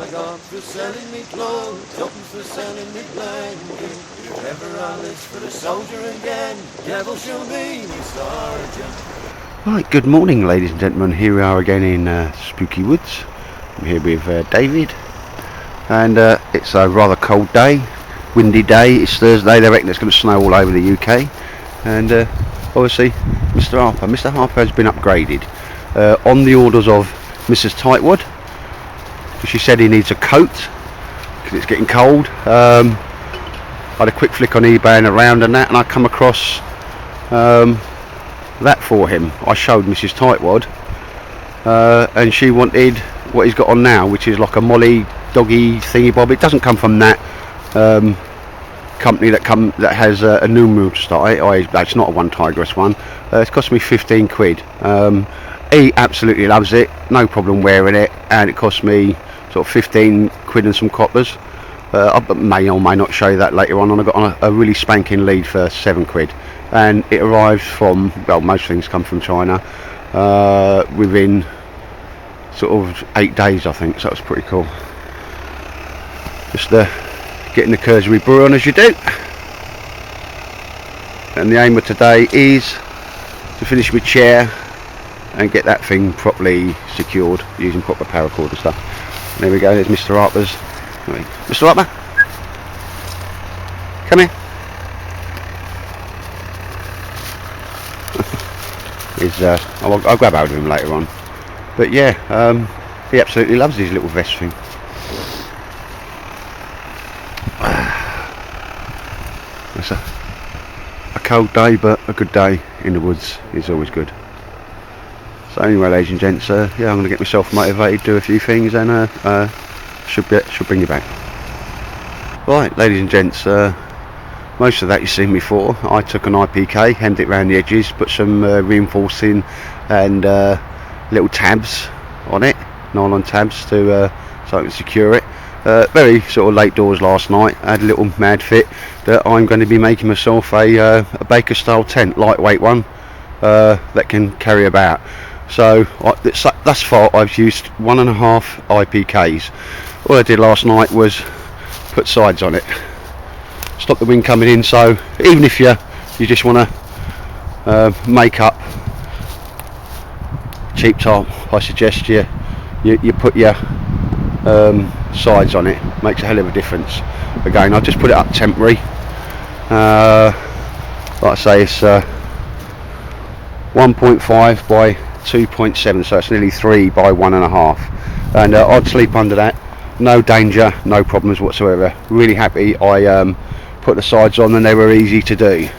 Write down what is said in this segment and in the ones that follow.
I got for selling me clothes, tuppence for selling me blanket. If ever I list for the soldier again, devil shall be me sergeant. Right, good morning ladies and gentlemen, here we are again in Spooky Woods. I'm here with David, and it's a rather cold day, windy day. It's Thursday, they reckon it's going to snow all over the UK, and obviously Mr. Harper has been upgraded on the orders of Mrs. Tightwad, because she said he needs a coat because it's getting cold. I had a quick flick on eBay and around and that, and I come across that for him. I showed Mrs. Tightwad, and she wanted what he's got on now, which is like a Molly doggy thingy bob. It doesn't come from that company that has a numeral start. It's not a One Tigress one. It's cost me 15 quid. He absolutely loves it, no problem wearing it, and it cost me sort of 15 quid and some coppers. I may or may not show you that later on. And I got on a really spanking lead for 7 quid, and it arrives from, well, most things come from China within sort of 8 days, I think, so that was pretty cool. Just getting the Kersbury brew on as you do, and the aim of today is to finish my chair and get that thing properly secured using proper paracord and stuff. And there we go, there's Mr. Harper's. Mr. Harper, come here. I'll grab hold of him later on. But yeah, he absolutely loves his little vest thing. It's a cold day, but a good day in the woods is always good. So anyway, ladies and gents, yeah, I'm going to get myself motivated, do a few things, and should bring you back. Right, ladies and gents, most of that you've seen before. I took an IPK, hemmed it around the edges, put some reinforcing and little tabs on it, nylon tabs, to so I can secure it. Very sort of late doors last night. I had a little mad fit that I'm going to be making myself a Baker style tent, lightweight one, that can carry about. So thus far I've used 1.5 IPKs. All I did last night was put sides on it, stop the wind coming in. So even if you just want to make up cheap top, I suggest you put your sides on it. Makes a hell of a difference. Again, I've just put it up temporary. Like I say, it's 1.5 by 2.7, so it's nearly 3 by 1.5, and I'd sleep under that, no danger, no problems whatsoever. Really happy I put the sides on, and they were easy to do.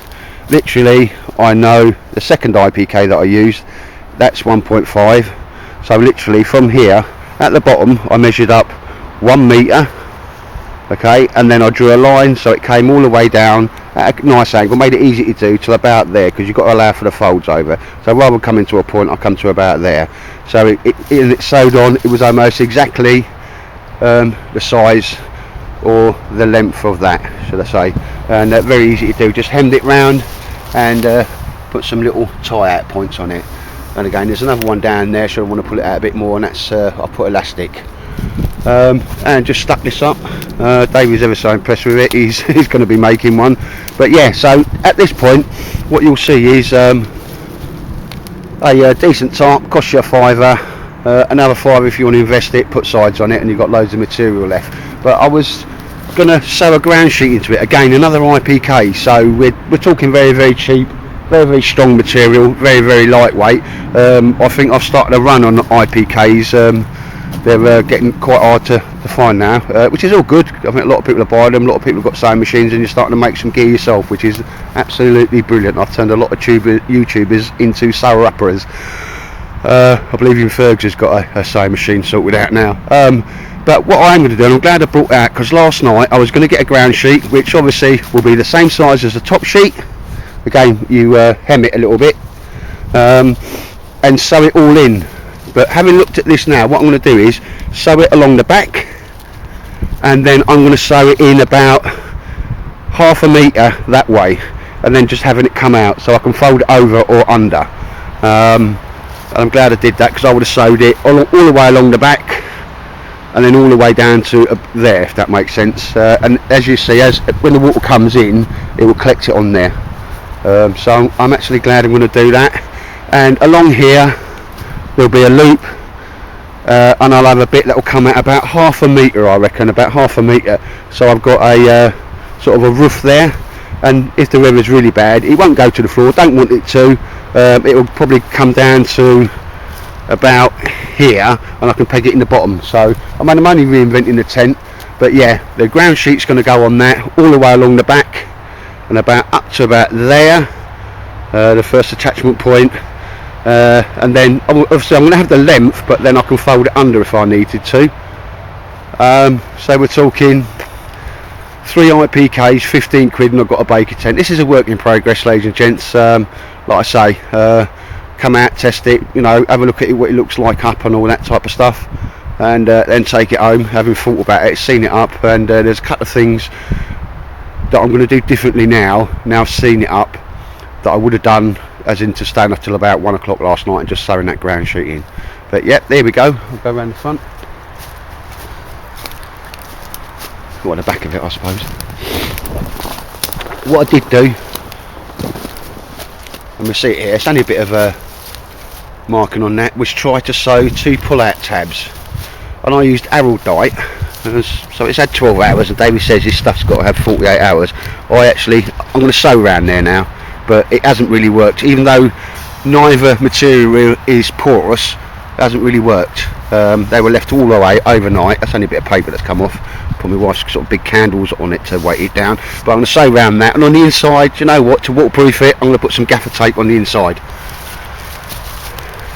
Literally, I know the second IPK that I used, that's 1.5, so literally from here at the bottom I measured up 1 metre, okay, and then I drew a line so it came all the way down at a nice angle, made it easy to do till about there, because you've got to allow for the folds over. So rather than coming to a point, I come to about there. So it sewed on. It was almost exactly the size or the length of that, should I say, and very easy to do. Just hemmed it round and put some little tie out points on it. And again, there's another one down there, so I want to pull it out a bit more, and that's I put elastic. And just stuck this up. David's ever so impressed with it. He's going to be making one. But yeah, so at this point what you'll see is a decent tarp, costs you a £5, another £5 if you want to invest it, put sides on it, and you've got loads of material left. But I was going to sew a ground sheet into it, again another IPK, so we're talking very, very cheap, very, very strong material, very, very lightweight. I think I've started a run on IPKs. They're getting quite hard to find now, which is all good. I think a lot of people are buying them, a lot of people have got sewing machines, and you're starting to make some gear yourself, which is absolutely brilliant. I've turned a lot of YouTubers into sewer uppers. I believe even Fergs has got a sewing machine sorted out now. But what I'm going to do, and I'm glad I brought that, because last night I was going to get a ground sheet, which obviously will be the same size as the top sheet. Again, you hem it a little bit and sew it all in. But having looked at this now, what I'm going to do is sew it along the back, and then I'm going to sew it in about ½ metre that way, and then just having it come out so I can fold it over or under. And I'm glad I did that, because I would have sewed it all the way along the back, and then all the way down to there, if that makes sense. And as you see, when the water comes in, it will collect it on there. So I'm actually glad I'm going to do that. And along here there'll be a loop, and I'll have a bit that will come out about half a metre, I reckon, about half a metre. So I've got a sort of a roof there, and if the weather's really bad, it won't go to the floor, don't want it to. It will probably come down to about here, and I can peg it in the bottom. So I'm only reinventing the tent, but yeah, the ground sheet's going to go on that all the way along the back and about up to about there, the first attachment point. And then obviously I'm going to have the length, but then I can fold it under if I needed to. So we're talking 3 IPKs, 15 quid, and I've got a Baker tent. This is a work in progress, ladies and gents. Like I say, come out, test it, you know, have a look at it, what it looks like up and all that type of stuff, and then take it home, having thought about it, seen it up, and there's a couple of things that I'm going to do differently now I've seen it up, that I would have done, as in to stand up till about 1 o'clock last night and just sewing that ground sheet in. But yep, there we go. I'll go around the front. What, the back of it, I suppose. What I did do, and we see it here, it's only a bit of a marking on that, was try to sew 2 pull-out tabs, and I used Araldite, so it's had 12 hours, and David says this stuff's got to have 48 hours. I'm going to sew around there now, but it hasn't really worked. Even though neither material is porous, it hasn't really worked. They were left all the way overnight. That's only a bit of paper that's come off. Put my wife's sort of big candles on it to weight it down, but I'm going to sew around that. And on the inside, you know what, to waterproof it, I'm going to put some gaffer tape on the inside,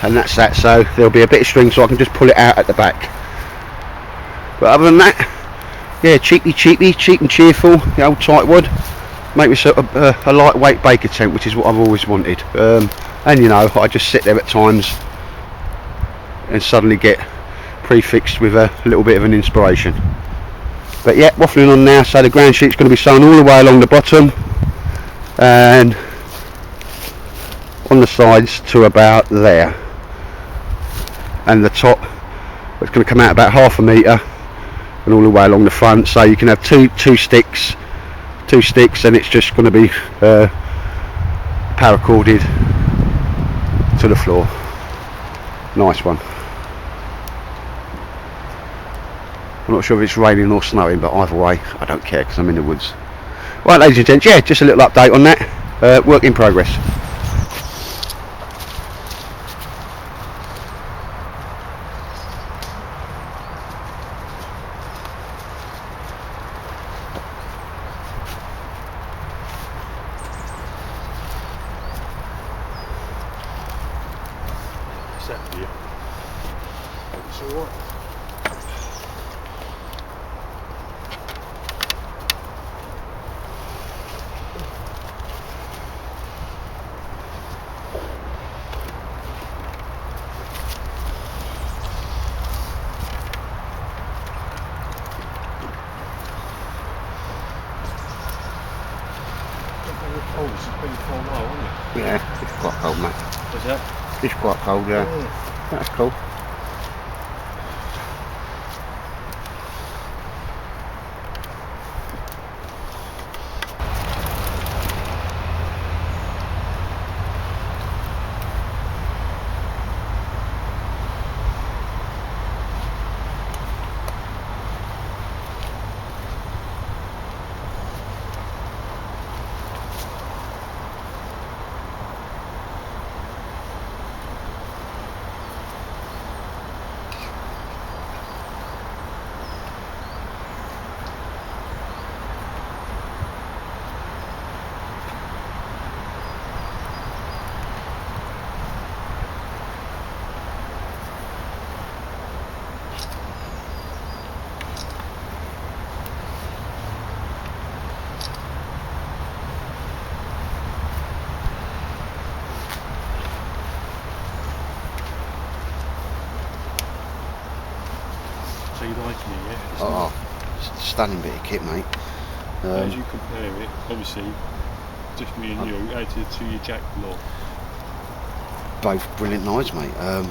and that's that. So there'll be a bit of string so I can just pull it out at the back. But other than that, yeah, cheap and cheerful, the old Tightwad. Make myself a lightweight Baker tent, which is what I've always wanted. And you know, I just sit there at times and suddenly get prefixed with a little bit of an inspiration. But yeah, waffling on now. So the ground sheet's going to be sewn all the way along the bottom and on the sides to about there, and the top, it's going to come out about half a metre, and all the way along the front. So you can have two sticks, and it's just going to be paracorded to the floor. Nice one. I'm not sure if it's raining or snowing, but either way I don't care because I'm in the woods. Right, ladies and gents, yeah, just a little update on that. Work in progress. It's alright. Oh, this has been for a while, hasn't it? Yeah, it's quite cold, mate. Is that? It's quite cold, yeah. Oh. That's cool. So you liking it, yeah? It's Oh, stunning bit of kit, mate. as you compare it, obviously, just me and you, how to your Jack Law. Both brilliant knives, mate. I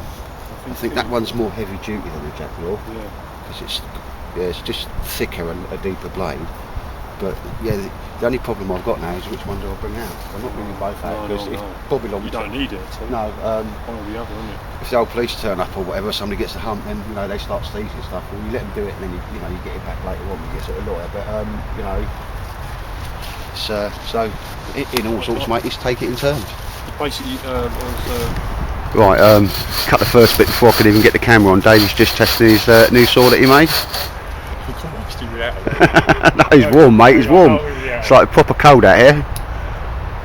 think that one's more heavy duty than the Jack Law. Yeah. because it's just thicker and a deeper blade. But yeah, the only problem I've got now is which one do I bring out? I'm not bringing both out because it's probably long. You don't need it. So No. one or the other, isn't it? If the old police turn up or whatever, somebody gets the hump, then they start seizing stuff. Well, you let them do it, and then you get it back later on. You get sort of lawyer, but it's, so in all sorts, mate, it's take it in turns. Basically, Right, cut the first bit before I could even get the camera on. David's just testing his new saw that he made. No, he's warm, mate. He's warm. It's like proper cold out here.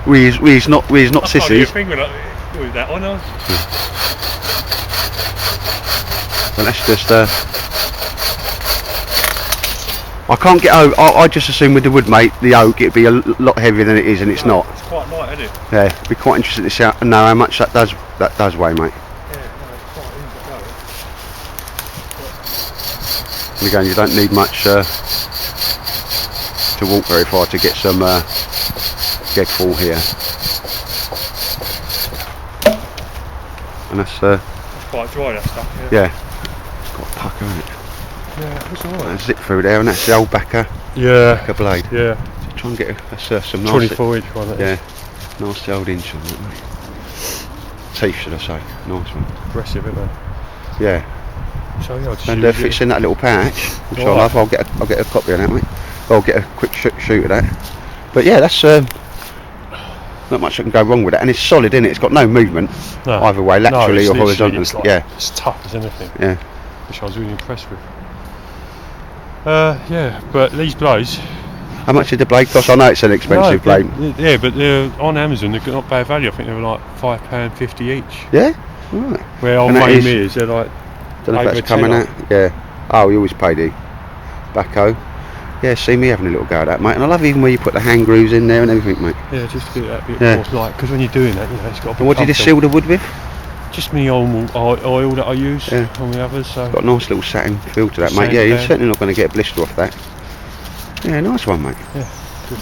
We's not sissies. With that on. But that's just. I can't get over. I just assume with the wood, mate, the oak, it'd be a lot heavier than it is, and it's not. It's quite light, isn't it? Yeah, it'd be quite interesting to know how much that does weigh, mate. Yeah, no, it's quite easy to go. And again, you don't need much to walk very far to get some get fall here. And that's It's quite dry, that stuff. yeah, got a pucker in it. Yeah, it's alright. And a zip through there, and that's the old backer blade. Yeah. So try and get some nice 24 inch one. yeah, nasty old inch on that, mate. Teeth, should I say? Nice one. Aggressive, isn't it? Yeah. So yeah, I'll just And use fits it. in that little pouch, which I love. I'll get a copy of that, mate. I'll get a quick shoot of that. But yeah, that's not much that can go wrong with it, and it's solid, isn't it? It's got no movement either way, laterally or horizontally. It's like, yeah, it's tough as anything. yeah. Which I was really impressed with. Yeah, but these blades. How much did the blade cost? I know it's an expensive blade. Yeah, but they're on Amazon. They're not bad value. I think they were like £5.50 each. Yeah. Right. Where old And that Mame is- is, they're like. Don't know if over that's coming tenner. out. Yeah. Oh, we always pay the backhoe. Yeah, see me having a little go at that, mate. And I love even where you put the hand grooves in there and everything, mate. Yeah, just to get that bit Yeah. more like, because when you're doing that, it's got to be And what did you comfortable. seal the wood with? Just me oil that I use Yeah. on the others. So Got a nice little satin feel to that, mate. Satin Yeah, you're band. certainly not going to get a blister off that. Yeah, nice one, mate. yeah, good.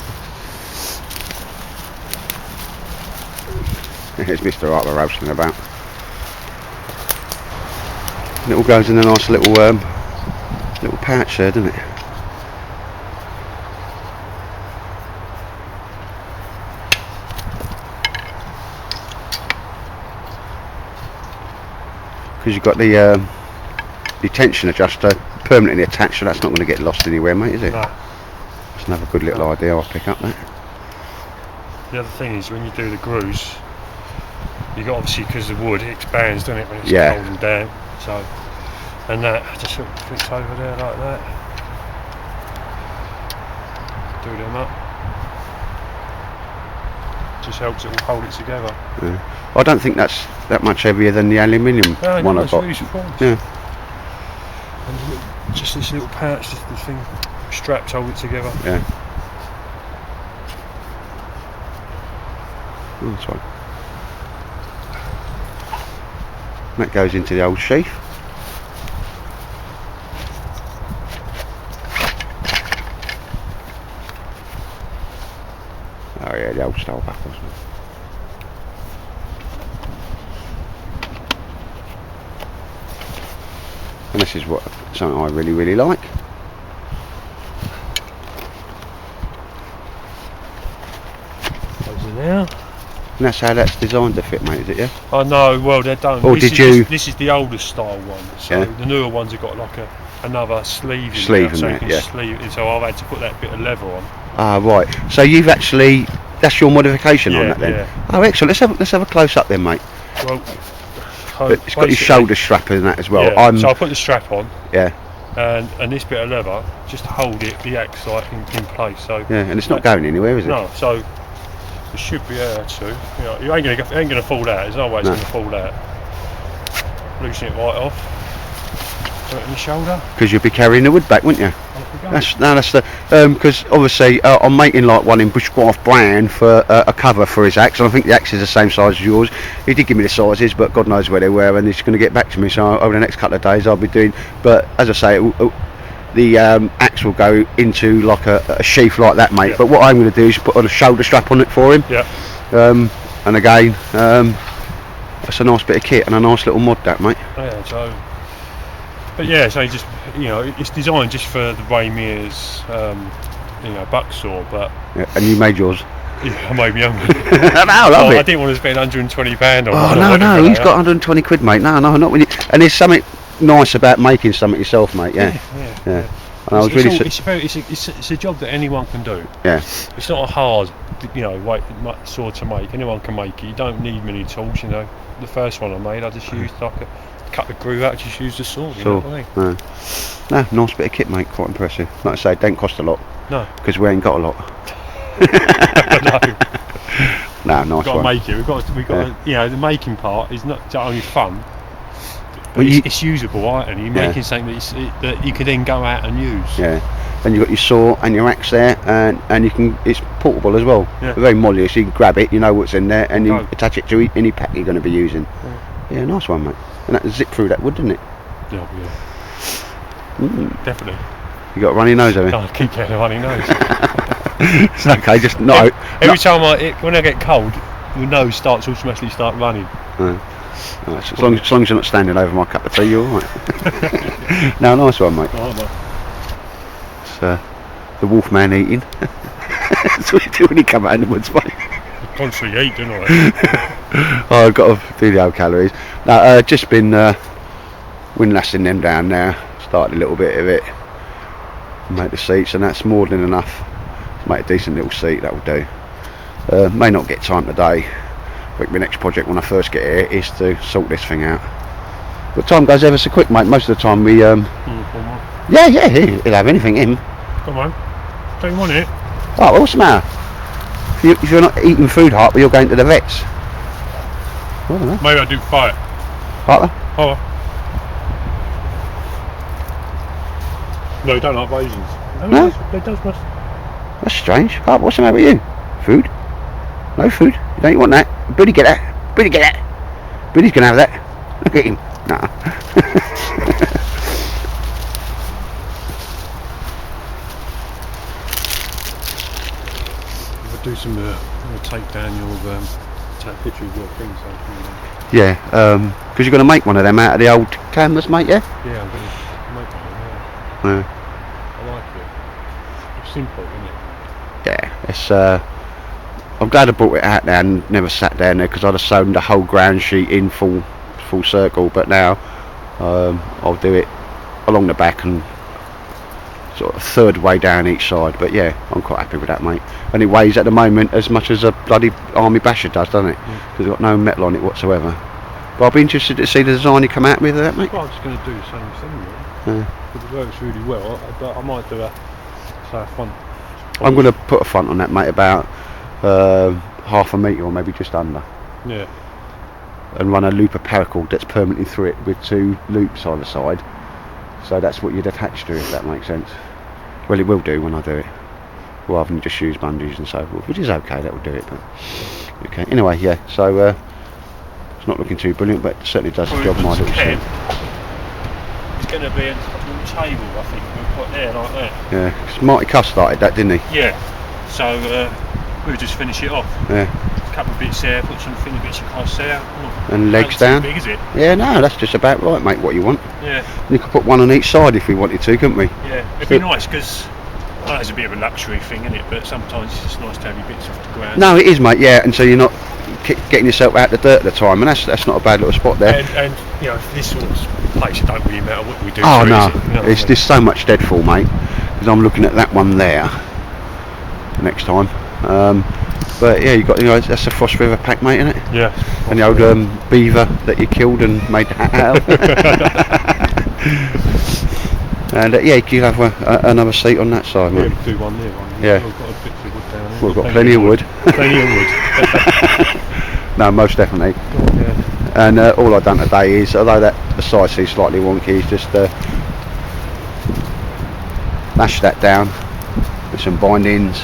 Here's Mr. Arthur roasting about. And it all goes in a nice little pouch there, doesn't it? Because you've got the tension adjuster permanently attached, so that's not going to get lost anywhere, mate, is it? No. That's another good little idea. I'll pick up that. The other thing is when you do the grooves, you got obviously because the wood it expands, doesn't it, when it's Yeah. cold and damp. So, and that just sort of fits over there like that. Do them up. Just helps it all hold it together. I don't think that's that much heavier than the aluminium one I've it's got. really surprised. Yeah. And just this little pouch, this thing, straps hold it together. Yeah. Oh, that's right. That goes into the old sheath. Oh yeah, the old style buckles. And this is something I really like. Goes in there. And that's how that's designed to fit, mate, is it, yeah? Oh no, well they're done. Or this did is you- This is the older style one. So Yeah. the newer ones have got like another sleeve. Sleeve in so there, you can yeah. sleeve it. So I've had to put that bit of leather on. Ah, right. So you've actually, that's your modification on Yeah, that then? yeah. Oh, excellent. Let's have a close up then, mate. Well, But it's got your shoulder strap and that as well. Yeah, so I put the strap on Yeah, and this bit of leather just to hold it, the axe like in place. So yeah, and it's not going anywhere, is it? no, so it should be able to. You know, you ain't gonna fall out. There's no way it's No. gonna fall out. Loosen it right off. Put it on your shoulder. Because you'd be carrying the wood back, wouldn't you? Off we go. That's the because obviously I'm making like one in Bushcraft brand for a cover for his axe, and I think the axe is the same size as yours. He did give me the sizes, but God knows where they were, and he's going to get back to me. So over the next couple of days, I'll be doing. But as I say, the axe will go into like a sheath like that, mate. Yeah. But what I'm going to do is put on a shoulder strap on it for him. Yeah. And again, that's a nice bit of kit and a nice little mod, that, mate. Yeah. So But yeah, so just it's designed just for the Waymere's bucksaw, but Yeah, and you made yours. yeah, I made my own. I love I it. didn't want to spend £120 on Oh one. no, he's got 120 quid, mate. No, not when you. And there's something nice about making something yourself, mate. Yeah. And I was really. It's a job that anyone can do. Yeah. It's not a hard, saw to make. Anyone can make it. You don't need many tools. The first one I made, I just used cut the groove out, just used a saw. You know what I mean? No, nice bit of kit, mate. Quite impressive. Like I say, it don't cost a lot. No. Because we ain't got a lot. No, nice We've got to one. make it. We've got to, the making part is not only fun, but Well, it's usable, aren't it? You're making something that you can then go out and use. Yeah. Then you've got your saw and your axe there, and you can. It's portable as well. Yeah. Very modular, so you can grab it. You know what's in there, and you Go. attach it to any pack you're going to be using. Yeah, nice one, mate. And that zipped through that wood, didn't it? Yeah. Definitely. You got a runny nose, have you? I keep getting a runny nose. It's okay, just not. Every time when I get cold, the nose automatically start running. As long as you're not standing over my cup of tea, you're alright. No, nice one, mate. It's the wolfman eating. That's what you do when you come out in the woods, mate. Constantly eat, don't I? Oh, I've got to do the old calories. No, just been windlassing them down now. Started a little bit of it. Make the seats, and that's more than enough to make a decent little seat. That will do. May not get time today. I think my next project when I first get here is to sort this thing out. But time goes ever so quick, mate. Most of the time we yeah, he'll have anything in. Come on. Don't you want it? Oh, what's the matter? If you're not eating food, Harper, you're going to the vets. Maybe I do fight. Harper? Oh. No, don't like raisins. No? They does must. That's strange. Harper, what's the matter with you? Food? No food? You don't want that? Billy, get that. Billy, get that. Billy's going to have that. Look at him. Nah. I'll do some. I'll take down your. Take a picture of your thing. Yeah, because you're going to make one of them out of the old canvas, mate, yeah? Yeah, I'm going to make one. Yeah. I like it. It's simple, isn't it? Yeah, it's I'm glad I brought it out there and never sat down there, because I'd have sewn the whole ground sheet in full circle, but now I'll do it along the back and sort of third way down each side. But yeah, I'm quite happy with that, mate. And it weighs at the moment as much as a bloody army basher does, doesn't it? Because it's got no metal on it whatsoever. But I'll be interested to see the design you come out with that, mate. Well, I'm just going to do the same thing, really. Because it works really well, but I might do a front. I'm going to put a front on that, mate, about half a metre or maybe just under. Yeah. And run a loop of paracord that's permanently through it with two loops either side. So that's what you'd attach to, if that makes sense. Well, it will do when I do it, rather than just use bungees and so forth, which is okay, that will do it. But okay, anyway, yeah, so it's not looking too brilliant, but it certainly does the job, my little suit. It's going to be a little table, I think, we'll put there like that. Yeah, because Marty Cuff started that, didn't he? Yeah, so we'll just finish it off. Yeah. A couple of bits there, put some thin bits of cross there. And legs Not down. too big, is it? Yeah, no, that's just about right, mate, what you want. Yeah. You could put one on each side if we wanted to, couldn't we? Yeah, it'd be nice, because I know it's a bit of a luxury thing, isn't it? But sometimes it's just nice to have your bits off the ground. No, it is, mate, yeah, and so you're not getting yourself out the dirt at the time, and that's not a bad little spot there. And for this sort of place, it don't really matter what we do. Oh to it, no, is it? You know it's there's so much deadfall, mate, because I'm looking at that one there next time. But yeah, that's a Frost River pack, mate, isn't it? Yeah. And the old beaver that you killed and made the hat out of. And yeah, you could have another seat on that side, mate. Yeah, do one there. Yeah. We've got a bit of wood down there. We've got plenty of wood. Plenty of wood. No, most definitely. Yeah. And all I've done today is, although the side seat's slightly wonky, is just lash that down with some bindings.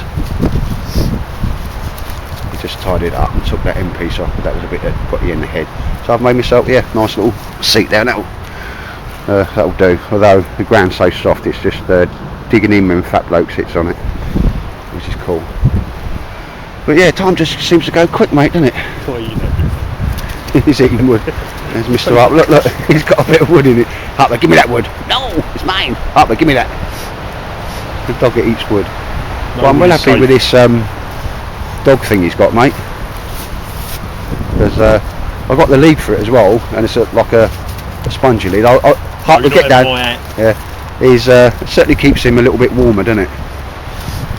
Just tied it up and took that end piece off. That was a bit that got you in the head. So I've made myself, nice little seat there. That'll do. Although the ground's so soft, it's just digging in when fat bloke sits on it, which is cool. But yeah, time just seems to go quick, mate, doesn't it? Well, you know. He's eating wood. There's Mr. Harper. Look, he's got a bit of wood in it. Harper, give me that wood. No, it's mine. Harper, give me that. The dog that eats wood. No, Well, I'm well he's happy safe. with this dog thing he's got, mate. Because I got the lead for it as well, and it's like a spongy lead. Harper, You're get not down. having my hat. Yeah, he's it certainly keeps him a little bit warmer, doesn't it?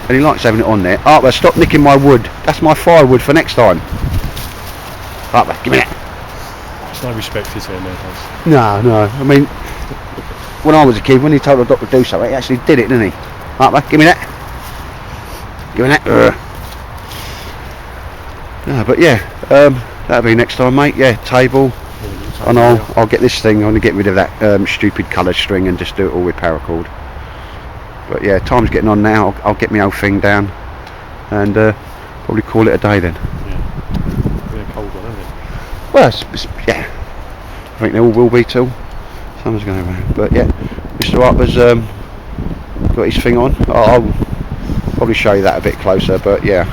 And he likes having it on there. Harper, stop nicking my wood. That's my firewood for next time. Harper, give me that. There's no respect for him nowadays. No. I mean, when I was a kid, when he told the doctor to do something, he actually did it, didn't he? Harper, give me that. Give me that. Yeah, but yeah, that'll be next time, mate. Yeah, table. And I'll get this thing. I'm gonna get rid of that stupid colour string and just do it all with paracord. But yeah, time's getting on now. I'll get my old thing down and probably call it a day then. Yeah. Been a cold one, hasn't it? Well, yeah, I think they all will be till summer's going around. But yeah, Mr. Harper's got his thing on. I'll probably show you that a bit closer. But yeah,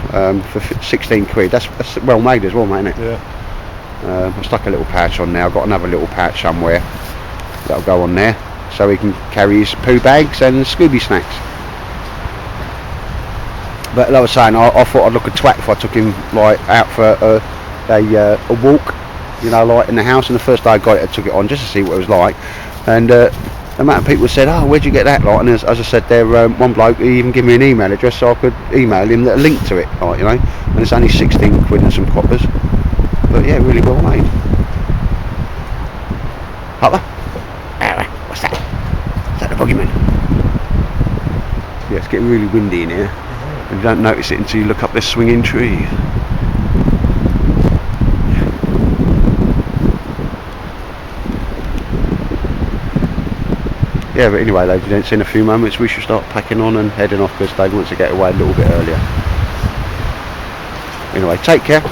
for 16 quid, that's well made as well, mate, isn't it? Yeah. I stuck a little pouch on there. I've got another little pouch somewhere that'll go on there, so he can carry his poo bags and Scooby snacks. But like I was saying, I thought I'd look a twat if I took him like out for a walk, you know, like in the house. And the first day I got it, I took it on just to see what it was like. And the amount of people said, "Oh, where'd you get that?" Like, and as I said, there one bloke he even gave me an email address so I could email him a link to it, like, you know. And it's only 16 quid and some coppers. But yeah, really well made. Harper? What's that? Is that the boogeyman? Yeah, it's getting really windy in here. And you don't notice it until you look up this swinging tree. Yeah, but anyway, ladies and gents, in a few moments we should start packing on and heading off because Dave wants to get away a little bit earlier. Anyway, take care.